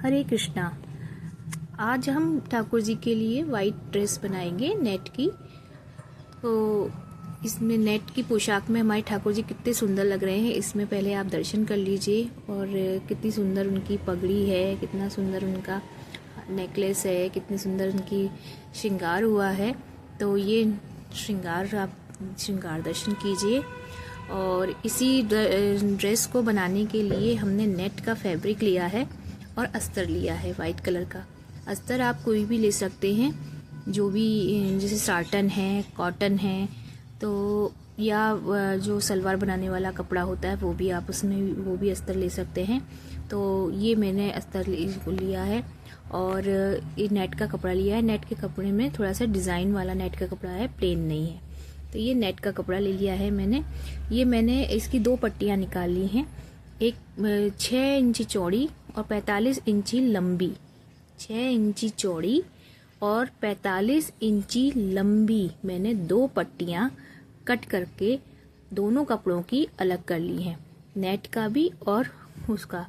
हरे कृष्णा। आज हम ठाकुर जी के लिए वाइट ड्रेस बनाएंगे नेट की। तो इसमें नेट की पोशाक में हमारे ठाकुर जी कितने सुंदर लग रहे हैं, इसमें पहले आप दर्शन कर लीजिए। और कितनी सुंदर उनकी पगड़ी है, कितना सुंदर उनका नेकलेस है, कितनी सुंदर उनकी श्रृंगार हुआ है। तो ये श्रृंगार दर्शन कीजिए। और इसी ड्रेस को बनाने के लिए हमने नेट का फैब्रिक लिया है और अस्तर लिया है वाइट कलर का। अस्तर आप कोई भी ले सकते हैं, जो भी, जैसे साटन है, कॉटन है, तो या जो सलवार बनाने वाला कपड़ा होता है वो भी आप उसमें वो भी अस्तर ले सकते हैं। तो ये मैंने अस्तर लिया है और ये नेट का कपड़ा लिया है। नेट के कपड़े में थोड़ा सा डिज़ाइन वाला नेट का कपड़ा है, प्लेन नहीं है। तो ये नेट का कपड़ा ले लिया है मैंने। ये मैंने इसकी 2 पट्टियाँ निकाल ली हैं, एक 6 इंची चौड़ी और 45 इंची लंबी। 6 इंची चौड़ी और 45 इंची लंबी मैंने 2 पट्टियाँ कट करके दोनों कपड़ों की अलग कर ली हैं, नेट का भी और उसका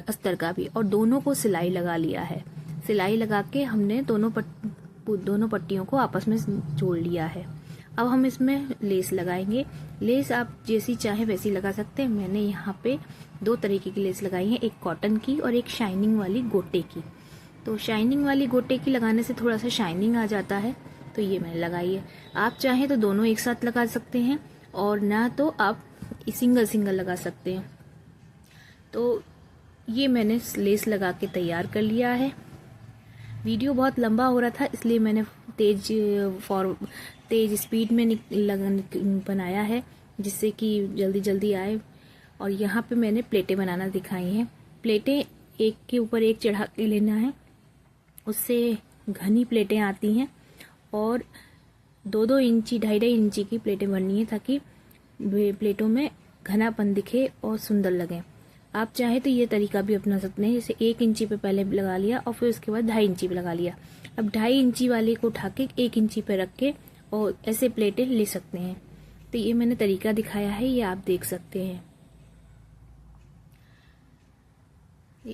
अस्तर का भी, और दोनों को सिलाई लगा लिया है। सिलाई लगा के हमने दोनों पट्टियों को आपस में जोड़ लिया है। अब हम इसमें लेस लगाएंगे। लेस आप जैसी चाहे वैसी लगा सकते हैं। मैंने यहाँ पे 2 तरीके की लेस लगाई है, एक कॉटन की और एक शाइनिंग वाली गोटे की। तो शाइनिंग वाली गोटे की लगाने से थोड़ा सा शाइनिंग आ जाता है, तो ये मैंने लगाई है। आप चाहें तो दोनों एक साथ लगा सकते हैं और ना तो आप सिंगल सिंगल लगा सकते हैं। तो ये मैंने लेस लगा के तैयार कर लिया है। वीडियो बहुत लंबा हो रहा था, इसलिए मैंने तेज स्पीड में बनाया है, जिससे कि जल्दी जल्दी आए। और यहाँ पे मैंने प्लेटें बनाना दिखाई हैं। प्लेटें एक के ऊपर एक चढ़ा के लेना है, उससे घनी प्लेटें आती हैं। और 2-2 इंची 2.5 इंची की प्लेटें बननी है, ताकि प्लेटों में घनापन दिखे और सुंदर लगे। आप चाहे तो ये तरीका भी अपना सकते हैं, जैसे 1 इंची पे पहले लगा लिया और फिर उसके बाद 2.5 इंची पे लगा लिया। अब 2.5 इंची वाले को उठा के 1 इंची पे रख के और ऐसे प्लेटें ले सकते हैं। तो ये मैंने तरीका दिखाया है, ये आप देख सकते हैं।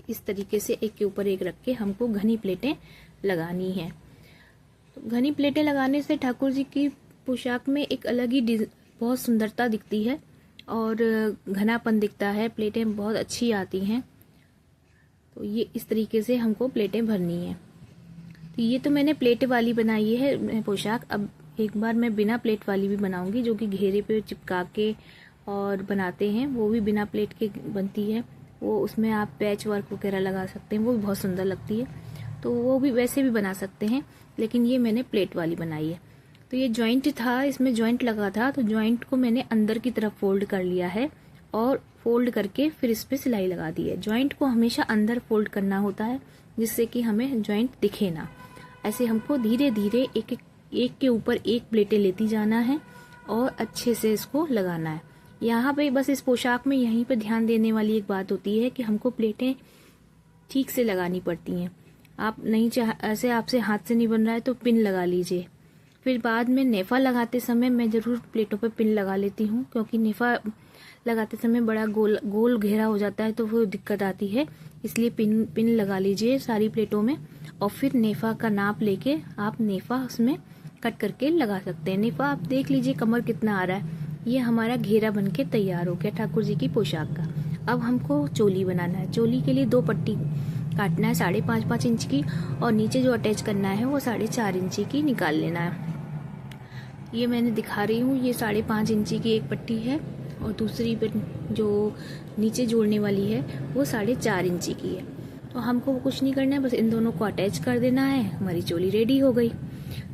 इस तरीके से एक के ऊपर एक रख के हमको घनी प्लेटें लगानी है। तो घनी प्लेटें लगाने से ठाकुर जी की पोशाक में एक अलग ही बहुत सुंदरता दिखती है और घनापन दिखता है। प्लेटें बहुत अच्छी आती हैं। तो ये इस तरीके से हमको प्लेटें भरनी है। तो ये तो मैंने प्लेट वाली बनाई है पोशाक। अब एक बार मैं बिना प्लेट वाली भी बनाऊंगी, जो कि घेरे पे चिपका के और बनाते हैं, वो भी बिना प्लेट के बनती है। वो उसमें आप पैच वर्क वगैरह लगा सकते हैं, वो भी बहुत सुंदर लगती है। तो वो भी वैसे भी बना सकते हैं, लेकिन ये मैंने प्लेट वाली बनाई है। तो ये जॉइंट था, इसमें जॉइंट लगा था, तो जॉइंट को मैंने अंदर की तरफ फोल्ड कर लिया है और फोल्ड करके फिर इस पे सिलाई लगा दी है। जॉइंट को हमेशा अंदर फोल्ड करना होता है, जिससे कि हमें जॉइंट दिखे ना। ऐसे हमको धीरे धीरे एक के ऊपर एक प्लेटें लेती जाना है और अच्छे से इसको लगाना है। यहाँ पे बस इस पोशाक में यहीं पे ध्यान देने वाली एक बात होती है कि हमको प्लेटें ठीक से लगानी पड़ती हैं। आप नहीं ऐसे आपसे हाथ से नहीं बन रहा है तो पिन लगा लीजिए। फिर बाद में नेफा लगाते समय मैं ज़रूर प्लेटों पे पिन लगा लेती हूँ, क्योंकि नेफा लगाते समय बड़ा गोल घेरा हो जाता है, तो वो दिक्कत आती है। इसलिए पिन लगा लीजिए सारी प्लेटों में, और फिर नेफा का नाप लेके आप नेफा उसमें कट करके लगा सकते हैं। नेफा आप देख लीजिए कमर कितना आ रहा है। ये हमारा घेरा बन के तैयार हो गया ठाकुर जी की पोशाक का। अब हमको चोली बनाना है। चोली के लिए 2 पट्टी काटना है 5.5 इंच की, और नीचे जो अटैच करना है वो 4.5 इंची की निकाल लेना है। ये मैंने दिखा रही हूँ, ये 5.5 इंची की एक पट्टी है और दूसरी जो नीचे जोड़ने वाली है वो 4.5 इंची की है। तो हमको कुछ नहीं करना है, बस इन दोनों को अटैच कर देना है। हमारी चोली रेडी हो गई।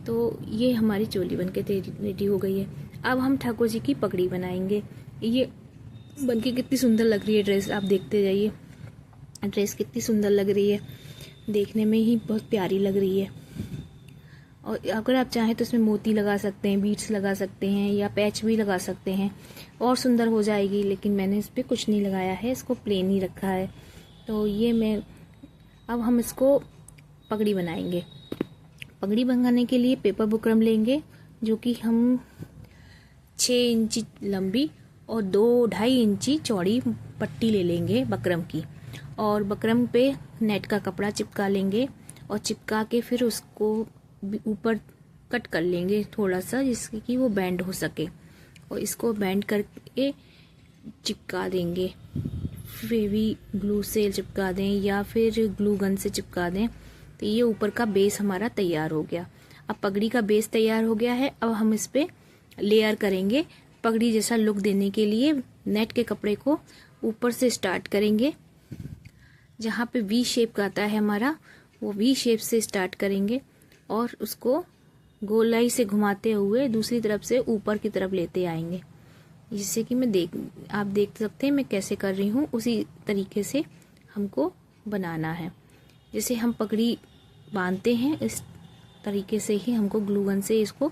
तो ये हमारी चोली बनके रेडी हो गई है। अब हम ठाकुर जी की पगड़ी बनाएंगे। ये बनके कितनी सुंदर लग रही है ड्रेस, आप देखते जाइए। ड्रेस कितनी सुंदर लग रही है, देखने में ही बहुत प्यारी लग रही है। और अगर आप चाहें तो इसमें मोती लगा सकते हैं, बीड्स लगा सकते हैं, या पैच भी लगा सकते हैं, और सुंदर हो जाएगी। लेकिन मैंने इस पर कुछ नहीं लगाया है, इसको प्लेन ही रखा है। तो ये अब हम इसको पगड़ी बनाएंगे। पगड़ी बनाने के लिए पेपर बुकरम लेंगे, जो कि हम 6 इंची लंबी और 2-2.5 इंची चौड़ी पट्टी ले लेंगे बकरम की। और बकरम पे नेट का कपड़ा चिपका लेंगे और चिपका के फिर उसको ऊपर कट कर लेंगे थोड़ा सा, जिससे कि वो बैंड हो सके, और इसको बैंड करके चिपका देंगे। फेवी ग्लू से चिपका दें या फिर ग्लू गन से चिपका दें। तो ये ऊपर का बेस हमारा तैयार हो गया। अब पगड़ी का बेस तैयार हो गया है। अब हम इस पे लेयर करेंगे। पगड़ी जैसा लुक देने के लिए नेट के कपड़े को ऊपर से स्टार्ट करेंगे। जहाँ पे वी शेप का आता है हमारा, वो वी शेप से स्टार्ट करेंगे और उसको गोलाई से घुमाते हुए दूसरी तरफ से ऊपर की तरफ लेते आएंगे। जिससे कि आप देख सकते हैं मैं कैसे कर रही हूँ, उसी तरीके से हमको बनाना है। जैसे हम पगड़ी बांधते हैं इस तरीके से ही हमको ग्लू गन से इसको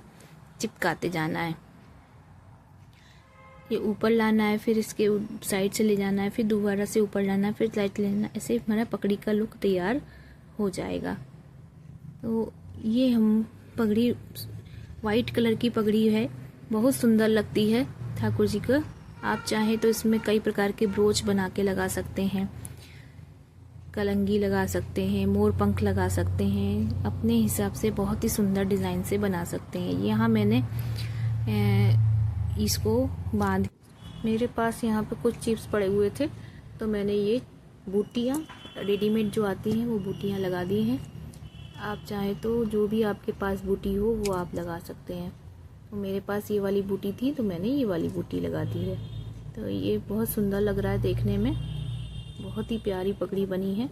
चिपकाते जाना है। ये ऊपर लाना है, फिर इसके साइड से ले जाना है, फिर दोबारा से ऊपर लाना है, फिर साइड लेना है। ऐसे हमारा पगड़ी का लुक तैयार हो जाएगा। तो ये हम पगड़ी वाइट कलर की पगड़ी है, बहुत सुंदर लगती है ठाकुर जी को। आप चाहें तो इसमें कई प्रकार के ब्रोच बना के लगा सकते हैं, कलंगी लगा सकते हैं, मोर पंख लगा सकते हैं, अपने हिसाब से बहुत ही सुंदर डिज़ाइन से बना सकते हैं। यहाँ मैंने इसको बांध, मेरे पास यहाँ पे कुछ चिप्स पड़े हुए थे तो मैंने ये बूटियाँ रेडीमेड जो आती हैं वो बूटियाँ लगा दी हैं। आप चाहें तो जो भी आपके पास बूटी हो वो आप लगा सकते हैं। तो मेरे पास ये वाली बूटी थी तो मैंने ये वाली बूटी लगा दी है। तो ये बहुत सुंदर लग रहा है देखने में, बहुत ही प्यारी पगड़ी बनी है।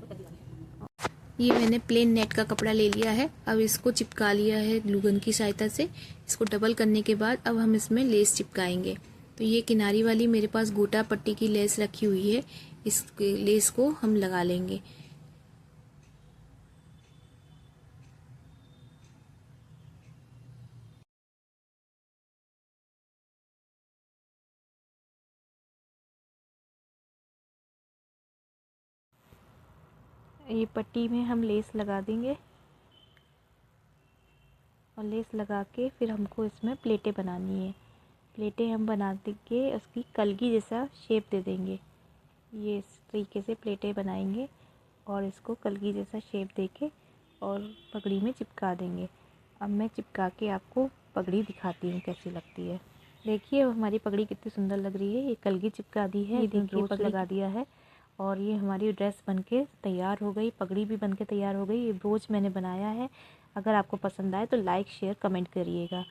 ये मैंने प्लेन नेट का कपड़ा ले लिया है। अब इसको चिपका लिया है ग्लू गन की सहायता से। इसको डबल करने के बाद अब हम इसमें लेस चिपकाएंगे। तो ये किनारी वाली मेरे पास गोटा पट्टी की लेस रखी हुई है, इस लेस को हम लगा लेंगे। ये पट्टी में हम लेस लगा देंगे और लेस लगा के फिर हमको इसमें प्लेटें बनानी है। प्लेटें हम बना के उसकी कलगी जैसा शेप दे देंगे। ये इस तरीके से प्लेटें बनाएंगे और इसको कलगी जैसा शेप देके और पगड़ी में चिपका देंगे। अब मैं चिपका के आपको पगड़ी दिखाती हूँ कैसी लगती है। देखिए हमारी पगड़ी कितनी सुंदर लग रही है। ये कलगी चिपका दी है, ये देखिए पगड़ी लगा दिया है और ये हमारी ड्रेस बनके तैयार हो गई, पगड़ी भी बनके तैयार हो गई। ये ब्रोच मैंने बनाया है। अगर आपको पसंद आए तो लाइक शेयर कमेंट करिएगा।